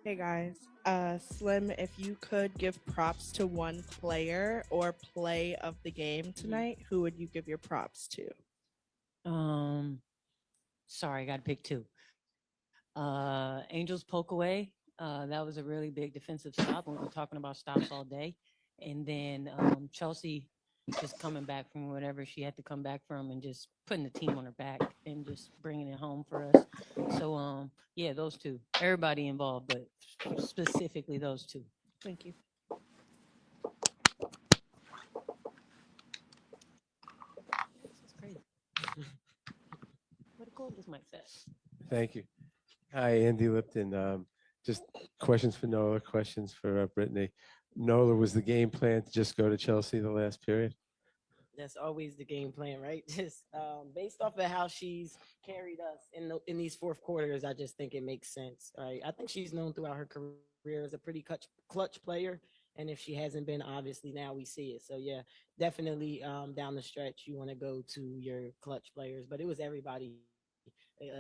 Hey guys, Slim, if you could give props to one player or play of the game Mhm. tonight, who would you give your props to? Um, Sorry, I got to pick two. Angels poke away. That was a really big defensive stop. We've been talking about stops all day. And then Chelsea just coming back from whatever she had to come back from and just putting the team on her back and just bringing it home for us. So, yeah, those two. Everybody involved, but specifically those two. Thank you. This is crazy. What a cool this mic set. Thank you. Hi, Andy Lipton. Just questions for Nola, questions for Brittany. Nola, was the game plan to just go to Chelsea the last period? That's always the game plan, right? Just based off of how she's carried us in these fourth quarters, I just think it makes sense. Right? I think she's known throughout her career as a pretty clutch player, and if she hasn't been, obviously now we see it. So yeah, definitely down the stretch, you want to go to your clutch players, but it was everybody.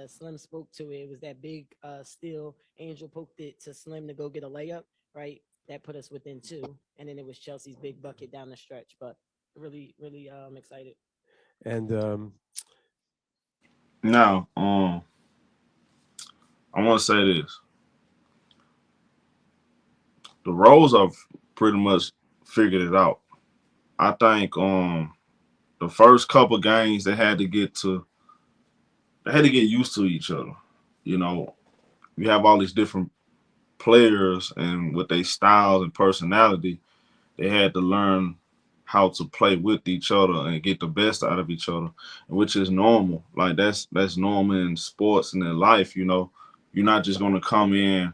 Slim spoke to it. It was that big steal. Angel poked it to Slim to go get a layup, right? That put us within two, and then it was Chelsea's big bucket down the stretch. But really excited. And Now, I want to say this: the roles have pretty much figured it out. I think the first couple games they had to get used to each other. You know, you have all these different players and with their styles and personality, they had to learn how to play with each other and get the best out of each other, which is normal. Like that's normal in sports and in life. You're not just gonna come in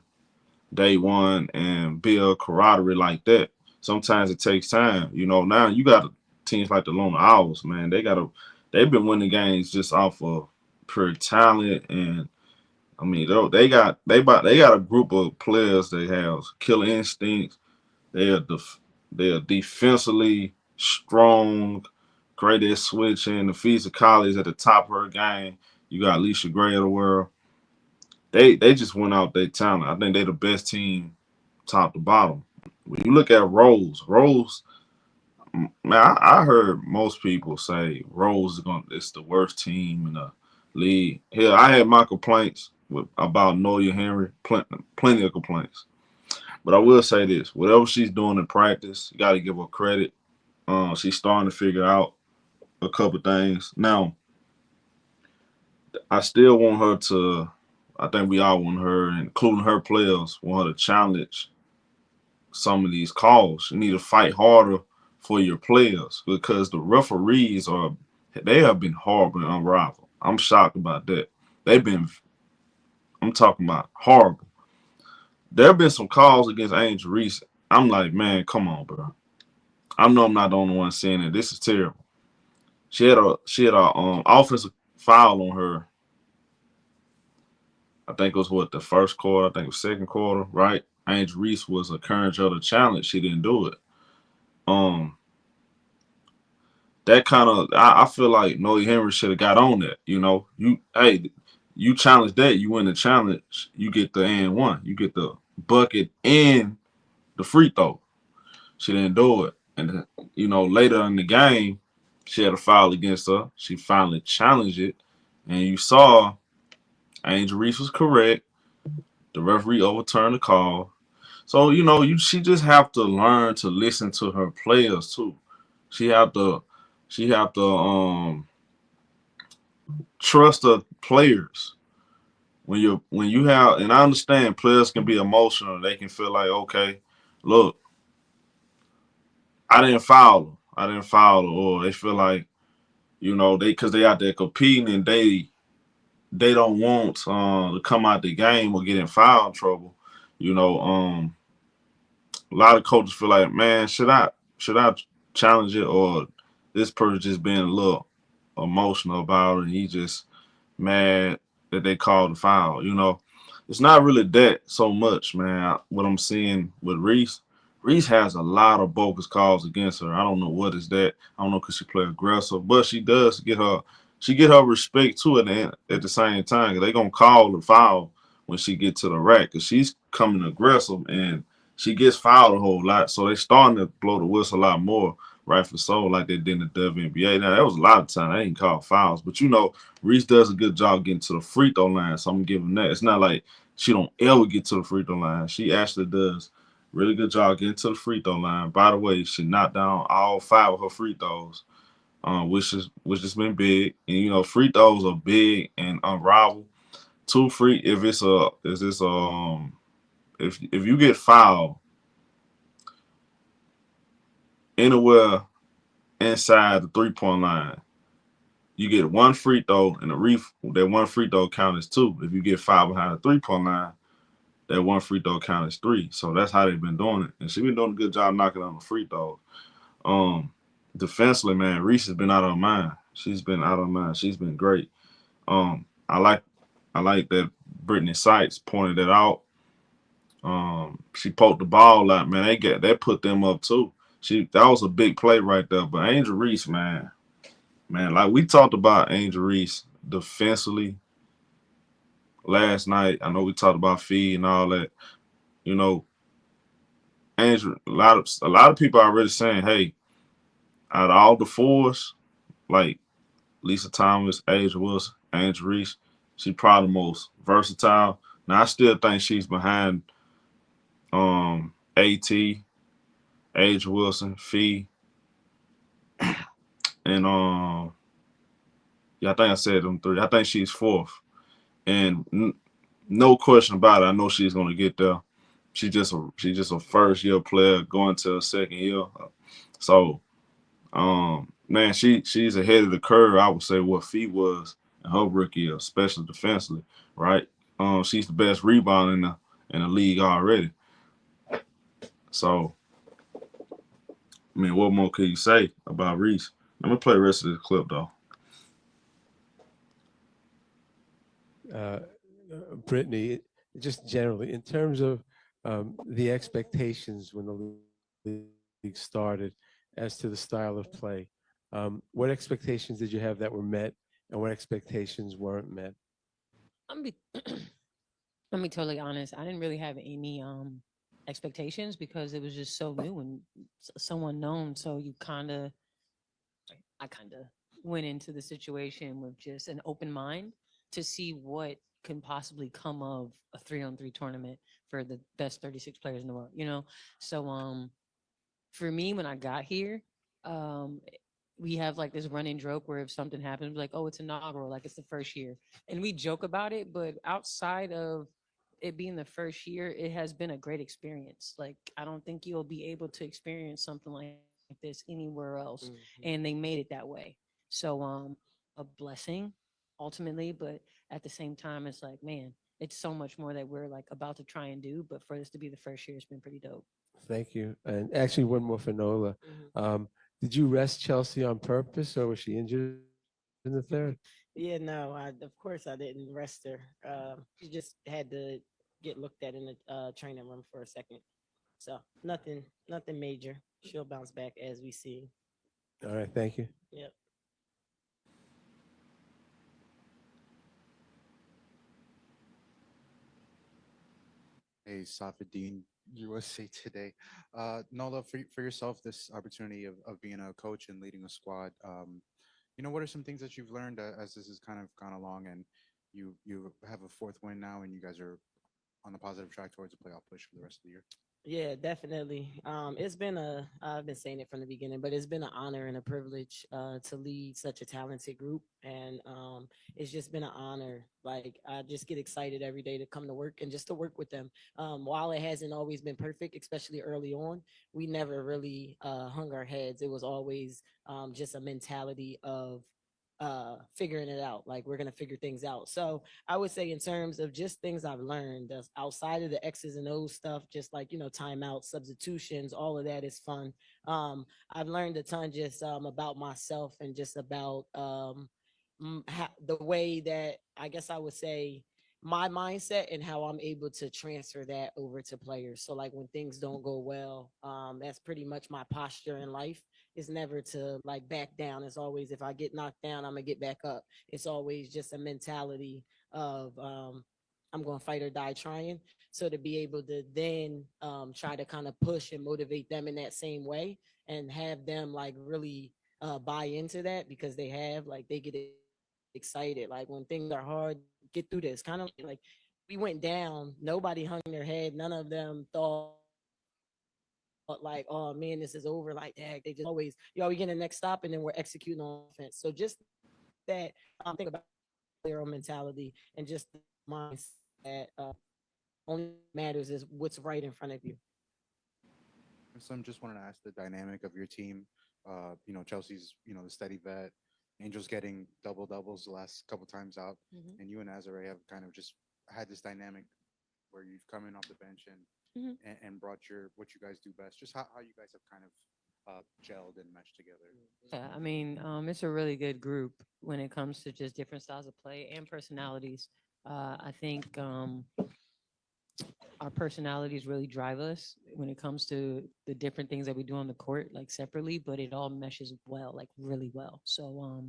day one and build camaraderie like that. Sometimes it takes time. Now you got teams like the Lone Owls, man. They've been winning games just off of pure talent and I mean they got a group of players that have killer instincts. They are they are defensively strong, great at switching. The physicality is at the top of her game. You got Alicia Gray of the world. They just went out their talent. I think they're the best team top to bottom. When you look at Rose, man, I heard most people say Rose is going. It's the worst team in the league. Hell, I had my complaints about Noya Henry, plenty of complaints. But I will say this: whatever she's doing in practice, you got to give her credit. She's starting to figure out a couple things. Now, I still want her to. I think we all want her, including her players, want her to challenge some of these calls. You need to fight harder for your players because the referees they have been horrible and unrivaled. I'm shocked about that. They've been I'm talking about horrible. There have been some calls against Angel Reese. I'm like, man, come on, bro. I know I'm not the only one seeing it. This is terrible. She had a offensive foul on her. I think it was what the first quarter. I think it was second quarter, right? Angel Reese was encouraging her to challenge. She didn't do it. Um, that kind of I feel like Noe Henry should have got on that. You challenge that, you win the challenge, you get the and one, you get the bucket and the free throw. She didn't do it, and later in the game, she had a foul against her. She finally challenged it, and you saw Angel Reese was correct. The referee overturned the call. So she just have to learn to listen to her players too. She have to trust the players when you have and I understand players can be emotional. They can feel like, okay, look, I didn't foul her, or they feel like, they because they out there competing and they don't want to come out the game or get in foul trouble. You know, a lot of coaches feel like, man, should I challenge it, or this person just being a little emotional about it and he just mad that they called the foul. It's not really that so much, man. What I'm seeing with Reese, Reese has a lot of bogus calls against her. I don't know what is that. I don't know because she play aggressive, but she get her respect too at the same time. They gonna call the foul, when she get to the rack, because she's coming aggressive and she gets fouled a whole lot. So they starting to blow the whistle a lot more, right for so, like they did in the WNBA. Now that was a lot of time. They ain't call fouls, but Reese does a good job getting to the free throw line. So I'm gonna give him that. It's not like she don't ever get to the free throw line. She actually does really good job getting to the free throw line. By the way, she knocked down all 5 of her free throws, which has been big. And free throws are big and unrivaled. Two free if it's a is this if you get fouled anywhere inside the 3-point line, you get one free throw, and that one free throw count as 2. If you get fouled behind the 3-point line, that one free throw count as 3. So that's how they've been doing it, and she's been doing a good job knocking on the free throws. Defensively, man, Reese has been out of her mind. She's been out of her mind. She's been great. I like that Brittany Sykes pointed it out. She poked the ball out, man. They put them up too. That was a big play right there. But Angel Reese, man, like we talked about Angel Reese defensively last night. I know we talked about Fee and all that. You know, Angel. A lot of people are already saying, hey, out of all the fours, like Lisa Thomas, Angel Wilson, Angel Reese, she's probably the most versatile. Now I still think she's behind AT, Age Wilson, Fee, and yeah, I think I said them 3. I think she's 4th, and no question about it. I know she's gonna get there. She's just a first year player going to a second year, so man, she's ahead of the curve. I would say what Fee was in her rookie year, especially defensively, right? She's the best rebound in the league already. So I mean, what more could you say about Reese? Let me play the rest of the clip though. uh, Brittany, just generally in terms of the expectations when the league started as to the style of play, what expectations did you have that were met, and what expectations weren't met? I'm be I'm be totally honest. I didn't really have any expectations because it was just so new and so unknown. So I kind of went into the situation with just an open mind to see what can possibly come of a 3-on-3 tournament for the best 36 players in the world, you know? So for me when I got here, um we have like this running joke where if something happens, like, oh, it's inaugural, like it's the first year. And we joke about it, but outside of it being the first year, it has been a great experience. Like I don't think you'll be able to experience something like this anywhere else. And they made it that way. So a blessing ultimately, but at the same time it's like, man, it's so much more that we're like about to try and do. But for this to be the first year, it's been pretty dope. Thank you. And actually, one more for Nola. Did you rest Chelsea on purpose, or was she injured in the third? Yeah, no, of course I didn't rest her. She just had to get looked at in the training room for a second. So nothing major. She'll bounce back as we see. All right, thank you. Yep. Hey, Safadine, USA Today. Nola, for yourself, this opportunity of being a coach and leading a squad, what are some things that you've learned as this has kind of gone along, and you have a 4th win now, and you guys are on the positive track towards a playoff push for the rest of the year? Yeah, definitely. I've been saying it from the beginning, but it's been an honor and a privilege to lead such a talented group. And it's just been an honor. Like, I just get excited every day to come to work and just to work with them. While it hasn't always been perfect, especially early on, we never really hung our heads. It was always just a mentality of figuring it out. Like, we're going to figure things out. So, I would say in terms of just things I've learned that's outside of the X's and O's stuff, just like, timeouts, substitutions, all of that is fun. I've learned a ton just about myself and just about the way that I guess I would say my mindset and how I'm able to transfer that over to players. So like when things don't go well, that's pretty much my posture in life. Is never to like back down. It's always if I get knocked down, I'm gonna get back up. It's always just a mentality of I'm going to fight or die trying. So to be able to then try to kind of push and motivate them in that same way and have them like really buy into that because they have like they get excited like when things are hard, get through this kind of like we went down, nobody hung their head, none of them thought like, oh man, this is over like that. They just always, yo, we get the next stop and then we're executing on offense. So just that think about player mentality and just the mindset that only matters is what's right in front of you. And some just wanted to ask the dynamic of your team. Chelsea's, the steady vet. Angels getting double doubles the last couple times out, Mhm. and you and Azare have kind of just had this dynamic where you've come in off the bench and Mhm. and brought your what you guys do best. Just how you guys have kind of gelled and meshed together. Yeah, I mean, it's a really good group when it comes to just different styles of play and personalities. I think our personalities really drive us when it comes to the different things that we do on the court, like separately, but it all meshes well, like really well. So,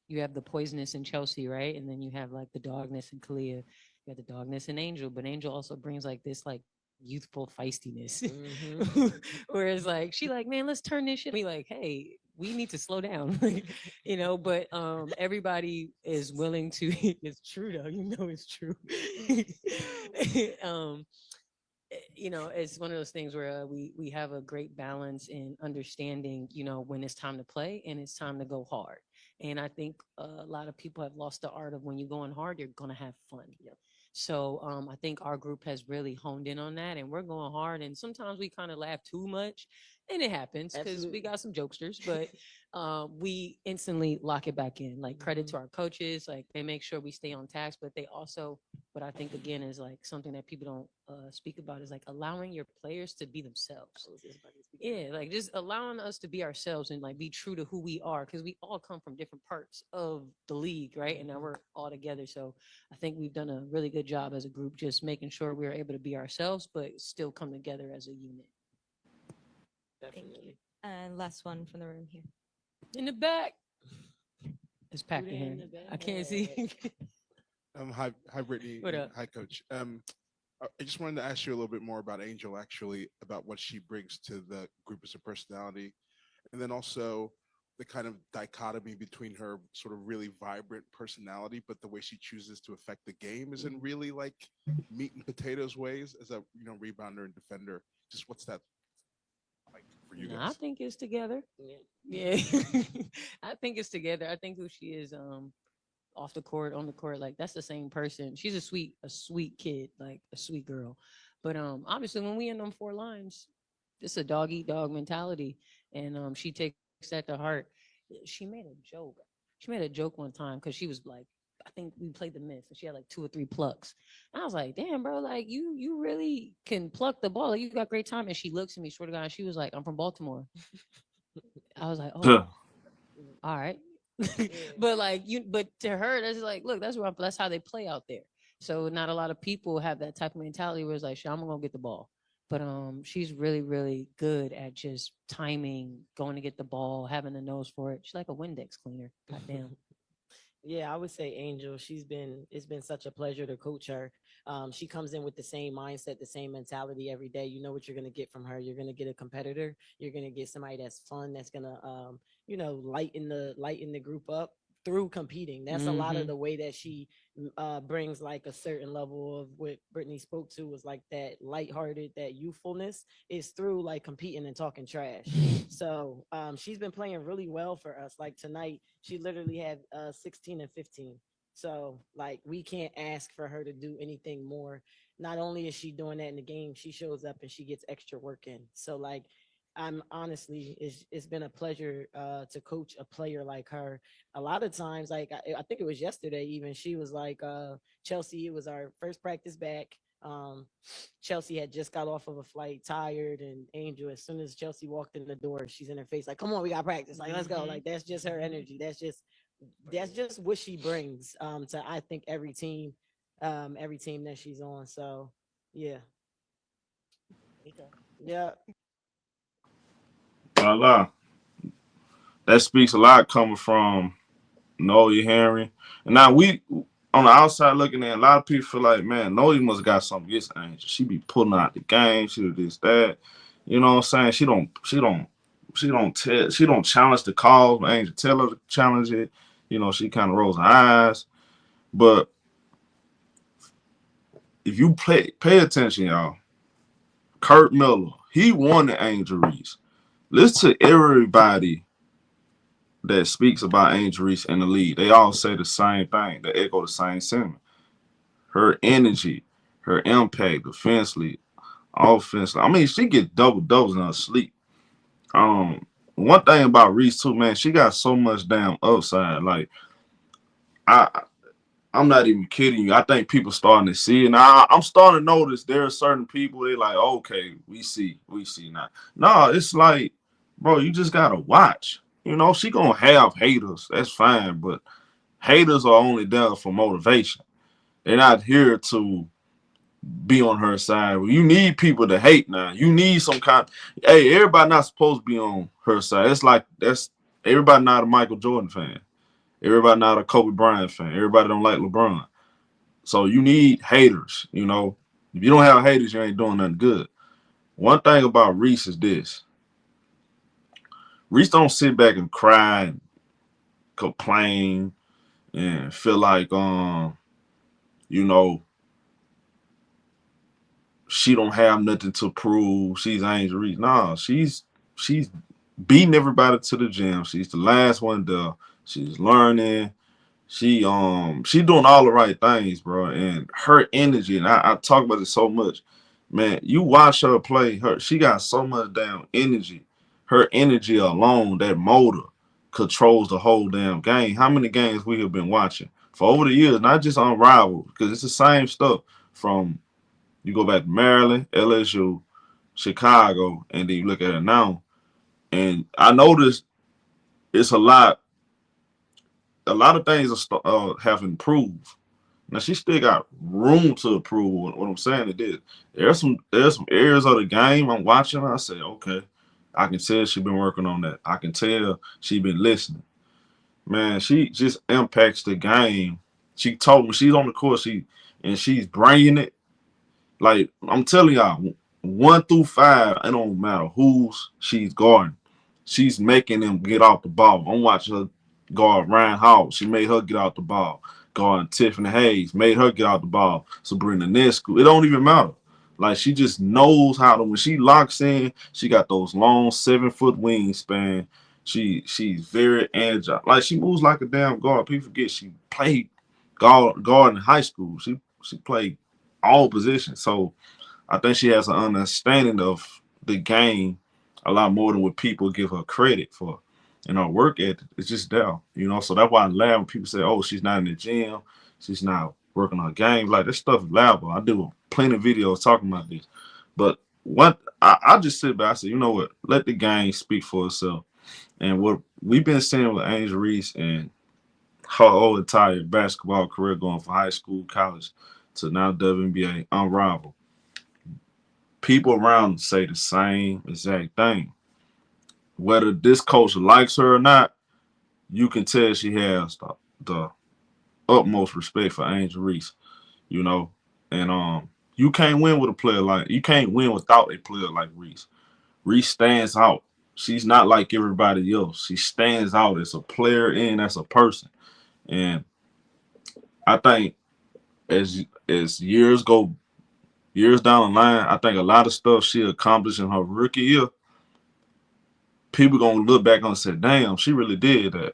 you have the poisonous in Chelsea, right? And then you have like the dogness in Kalia. You have the dogness in Angel, but Angel also brings like this like youthful feistiness. Mm-hmm. Whereas like she like, man, let's turn this shit. Me like, hey, we need to slow down. But everybody is willing to it's true though, it's true. um it's one of those things where we have a great balance in understanding, when it's time to play and it's time to go hard. And I think a lot of people have lost the art of when you're going hard, you're gonna have fun. Yep. So I think our group has really honed in on that, and we're going hard. And sometimes we kind of laugh too much, and it happens because we Absolutely. got some jokesters, but we instantly lock it back in. Like credit to our coaches, like they make sure we stay on task, but they also, what I think again is like something that people don't speak about is like allowing your players to be themselves. I was just about to speak Yeah, like just allowing us to be ourselves and like be true to who we are because we all come from different parts of the league, right? And now we're all together. So I think we've done a really good job as a group, just making sure we're able to be ourselves, but still come together as a unit. Thank you. definitely. And last one from the room here. In the back, it's packed Who in there here. in the back? I can't see. Hi, Brittany. What and up? Hi, Coach. I just wanted to ask you a little bit more about Angel, actually, about what she brings to the group as a personality, and then also the kind of dichotomy between her sort of really vibrant personality, but the way she chooses to affect the game is in really like meat and potatoes ways as a rebounder and defender. Just what's that like for you I guys? think it's together. Yeah. Yeah. I think it's together. I think who she is off the court, on the court, like that's the same person. She's a sweet kid, like a sweet girl. But obviously when we in them four lines, it's a dog eat dog mentality. And she takes that to heart. She made a joke. She made a joke one time because she was like, I think we played the Myth and she had like 2 or 3 plucks. And I was like, damn, bro, like you really can pluck the ball. Like, you got great time. And she looks at me, swear to God, she was like, I'm from Baltimore. I was like, oh, all right. But like but to her, that's like, look, that's how they play out there. So not a lot of people have that type of mentality where it's like, "Shit, I'm gonna get the ball." But she's really, really good at just timing, going to get the ball, having the nose for it. She's like a Windex cleaner. Goddamn. Yeah, I would say Angel. It's been such a pleasure to coach her. She comes in with the same mindset, the same mentality every day. You know what you're gonna get from her. You're gonna get a competitor. You're gonna get somebody that's fun, that's gonna lighten the group up through competing. That's a lot of Mm-hmm. the way that she brings like a certain level of what Brittany spoke to was like that lighthearted, that youthfulness is through like competing and talking trash. So she's been playing really well for us. Like tonight, she literally had 16 and 15. So like we can't ask for her to do anything more. Not only is she doing that in the game, she shows up and she gets extra work in. So like I'm honestly, it's been a pleasure to coach a player like her. A lot of times, like I think it was yesterday, even she was like, Chelsea, it was our first practice back. Chelsea had just got off of a flight, tired, and Angel, as soon as Chelsea walked in the door, she's in her face like, "Come on, we got practice. Like, let's go." Like that's just her energy. That's just what she brings to I think every team that she's on. So yeah, yeah. Voila. That speaks a lot coming from Nola Henry. And now on the outside looking in, a lot of people feel like, man, Nola must have got something against Angel. She be pulling out the game. She do this, that. You know what I'm saying? She don't challenge the call. When Angel tell her to challenge it. You know, she kind of rolls her eyes. But if you pay attention, y'all, Kurt Miller, he won the Angel Reese. Listen to everybody that speaks about Angel Reese in the league. They all say the same thing. They echo the same sentiment. Her energy, her impact, defensively, offensively. I mean, she gets double doubles in her sleep. One thing about Reese too, man, she got so much damn upside. Like, I'm not even kidding you. I think people starting to see it. Now I'm starting to notice there are certain people they like, okay, we see now. No, it's like, bro, you just gotta watch. You know, she gonna have haters. That's fine, but haters are only there for motivation. They're not here to be on her side. You need people to hate now. You need some kind. Hey, everybody not supposed to be on her side. It's like that's everybody not a Michael Jordan fan. Everybody not a Kobe Bryant fan. Everybody don't like LeBron. So you need haters, you know. If you don't have haters, you ain't doing nothing good. One thing about Reese is this. Reese don't sit back and cry and complain and feel like you know, she don't have nothing to prove. She's Angel Reese. Nah, she's beating everybody to the gym. She's the last one there. She's learning. She doing all the right things, bro. And her energy, and I talk about it so much. Man, you watch her play, she got so much damn energy. Her energy alone, that motor, controls the whole damn game. How many games we have been watching for over the years, not just Unrivaled, because it's the same stuff from you go back to Maryland, LSU, Chicago, and then you look at it now. And I noticed it's a lot of things have improved. Now she still got room to improve. What I'm saying is this: there's some areas of the game I'm watching. I say, okay, I can tell she been working on that. I can tell she been listening. Man, she just impacts the game. She told me she's on the court. She's bringing it. Like I'm telling y'all, 1 through 5, it don't matter who's she's guarding. She's making them get off the ball. I'm watching her guard Ryan Hall. She made her get out the ball. Guarding Tiffany Hayes made her get out the ball. Sabrina Nescu. It don't even matter. Like she just knows how to. When she locks in, she got those long 7-foot wingspan. She's very agile. Like she moves like a damn guard. People forget she played guard in high school. She played all positions. So I think she has an understanding of the game a lot more than what people give her credit for. And her work ethic is just there, you know. So that's why I laugh when people say, "Oh, she's not in the gym, she's not working on her game." Like this stuff is laughable. I do plenty of videos talking about this. But what I just sit back, I say, you know what? Let the game speak for itself. And what we've been seeing with Angel Reese and her whole entire basketball career, going from high school, college to now WNBA, Unrivaled. People around say the same exact thing. Whether this coach likes her or not, you can tell she has the utmost respect for Angel Reese, you know. And you can't win with a player you can't win without a player like Reese. Reese stands out. She's not like everybody else. She stands out as a player and as a person. And I think as years down the line, I think a lot of stuff she accomplished in her rookie year, people gonna look back and say, "Damn, she really did that."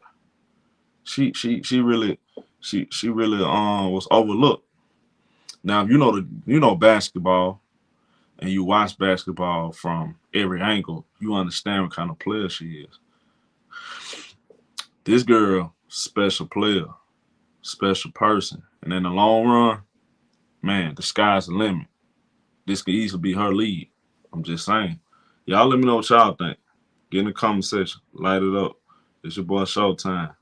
She really was overlooked. Now, if you know basketball and you watch basketball from every angle, you understand what kind of player she is. This girl, special player, special person, and in the long run, man, the sky's the limit. This could easily be her lead. I'm just saying. Y'all let me know what y'all think. Get in the comment section. Light it up. It's your boy Showtime.